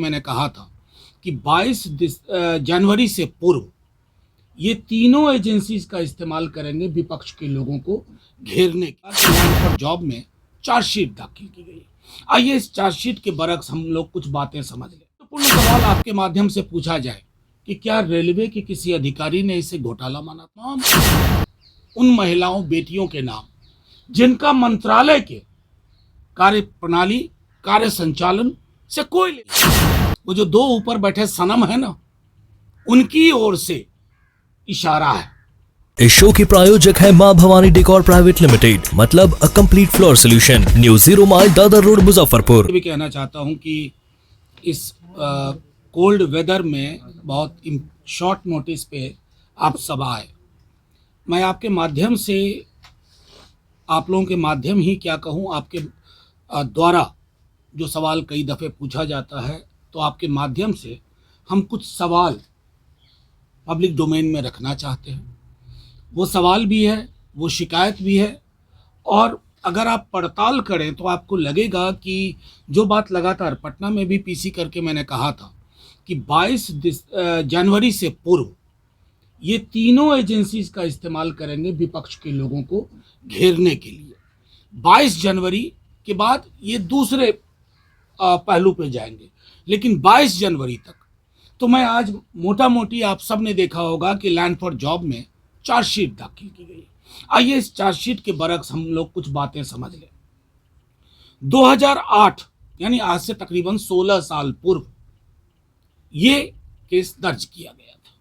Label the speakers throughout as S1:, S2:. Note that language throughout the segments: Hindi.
S1: मैंने कहा था कि 22 जनवरी से पूर्व ये तीनों एजेंसीज का इस्तेमाल करेंगे विपक्ष के लोगों को घेरने के पर जॉब में चार्जशीट दाखिल की गई। आइए इस चार्जशीट के बरक्स हम लोग कुछ बातें समझ लें। तो पूर्ण सवाल आपके माध्यम से पूछा जाए कि क्या रेलवे के किसी अधिकारी ने इसे घोटाला माना? तमाम उन महिलाओं बेटियों के नाम जिनका मंत्रालय के कार्य प्रणाली कार्य संचालन से कोई वो जो दो ऊपर बैठे सनम है ना, उनकी ओर से इशारा है।
S2: इस शो के प्रायोजक है मां भवानी डेकोर प्राइवेट लिमिटेड, मतलब a complete floor solution, new 0 mile Dadar road Muzaffarpur.
S1: भी कहना चाहता हूं कि इस कोल्ड वेदर में बहुत शॉर्ट नोटिस पे आप सब आए। मैं आपके माध्यम से, आप लोगों के माध्यम ही क्या कहूं, आपके द्वारा जो सवाल कई दफ़े पूछा जाता है, तो आपके माध्यम से हम कुछ सवाल पब्लिक डोमेन में रखना चाहते हैं। वो सवाल भी है, वो शिकायत भी है, और अगर आप पड़ताल करें तो आपको लगेगा कि जो बात लगातार पटना में भी पीसी करके मैंने कहा था कि 22 जनवरी से पूर्व ये तीनों एजेंसीज का इस्तेमाल करेंगे विपक्ष के लोगों को घेरने के लिए। 22 जनवरी के बाद ये दूसरे पहलू पे जाएंगे, लेकिन 22 जनवरी तक तो मैं आज मोटा मोटी, आप सब ने देखा होगा कि लैंड फॉर जॉब में चार्जशीट दाखिल की गई। आइए इस चार्जशीट के बरक्स हम लोग कुछ बातें समझ लें। 2008 यानी आज से तकरीबन 16 साल पूर्व ये केस दर्ज किया गया था।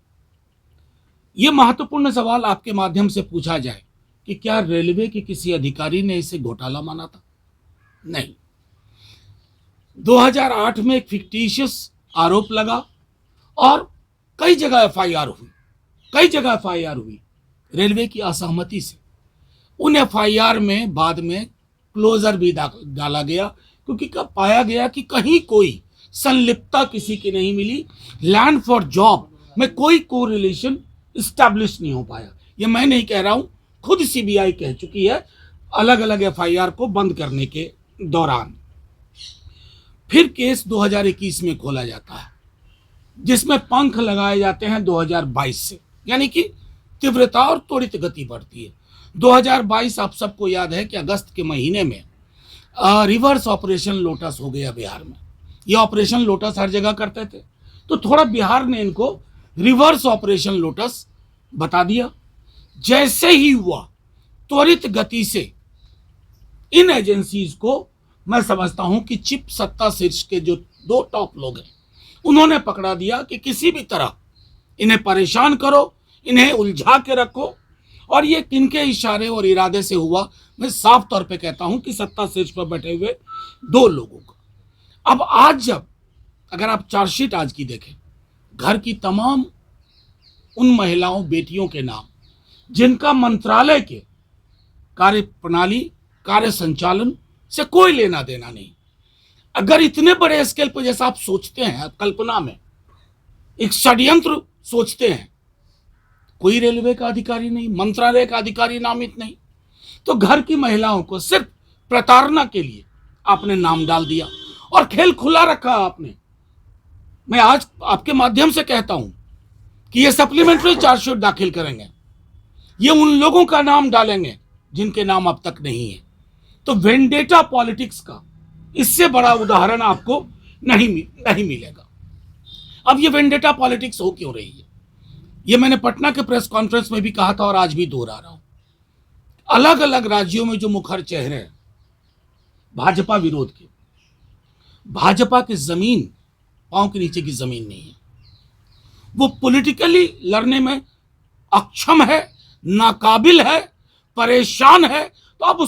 S1: ये महत्वपूर्ण सवाल आपके माध्यम से पूछा जाए कि क्या रेलवे के किसी अधिकारी ने इसे घोटाला माना था? नहीं। 2008 में एक फिक्टिशियस आरोप लगा और कई जगह एफआईआर हुई रेलवे की असहमति से। उन एफआईआर में बाद में क्लोजर भी डाला गया, क्योंकि पाया गया कि कहीं कोई संलिप्तता किसी की नहीं मिली। लैंड फॉर जॉब में कोई कोरिलेशन इस्टेब्लिश नहीं हो पाया। ये मैं नहीं कह रहा हूं, खुद सीबीआई कह चुकी है अलग अलग एफआईआर को बंद करने के दौरान। फिर केस 2021 में खोला जाता है, जिसमें पंख लगाए जाते हैं 2022 से, यानी कि तीव्रता और त्वरित गति बढ़ती है। 2022 आप सबको याद है कि अगस्त के महीने में रिवर्स ऑपरेशन लोटस हो गया बिहार में। ये ऑपरेशन लोटस हर जगह करते थे, तो थोड़ा बिहार ने इनको रिवर्स ऑपरेशन लोटस बता दिया। जैसे ही हुआ, त्वरित गति से इन एजेंसीज को, मैं समझता हूं कि चिप सत्ता शीर्ष के जो दो टॉप लोग हैं, उन्होंने पकड़ा दिया कि किसी भी तरह इन्हें परेशान करो, इन्हें उलझा के रखो। और ये किनके इशारे और इरादे से हुआ, मैं साफ तौर पे कहता हूं कि सत्ता शीर्ष पर बैठे हुए दो लोगों का। अब आज जब अगर आप चार्जशीट आज की देखें, घर की तमाम उन महिलाओं बेटियों के नाम जिनका मंत्रालय के कार्य प्रणाली कार्य संचालन से कोई लेना देना नहीं। अगर इतने बड़े स्केल पर, जैसा आप सोचते हैं, कल्पना में एक षड्यंत्र सोचते हैं, कोई रेलवे का अधिकारी नहीं, मंत्रालय का अधिकारी नामित नहीं, तो घर की महिलाओं को सिर्फ प्रताड़ना के लिए आपने नाम डाल दिया और खेल खुला रखा आपने। मैं आज आपके माध्यम से कहता हूं कि ये सप्लीमेंट्री चार्जशीट दाखिल करेंगे, ये उन लोगों का नाम डालेंगे जिनके नाम अब तक नहीं है। तो वेंडेटा पॉलिटिक्स का इससे बड़ा उदाहरण आपको नहीं मिलेगा। अब ये वेंडेटा पॉलिटिक्स हो क्यों रही है, ये मैंने पटना के प्रेस कॉन्फ्रेंस में भी कहा था और आज भी दोहरा रहा हूं। अलग अलग राज्यों में जो मुखर चेहरे हैं भाजपा विरोध के, भाजपा की जमीन पांव के नीचे की जमीन नहीं है। वो पॉलिटिकली लड़ने में अक्षम है, नाकाबिल है, परेशान है। तो अब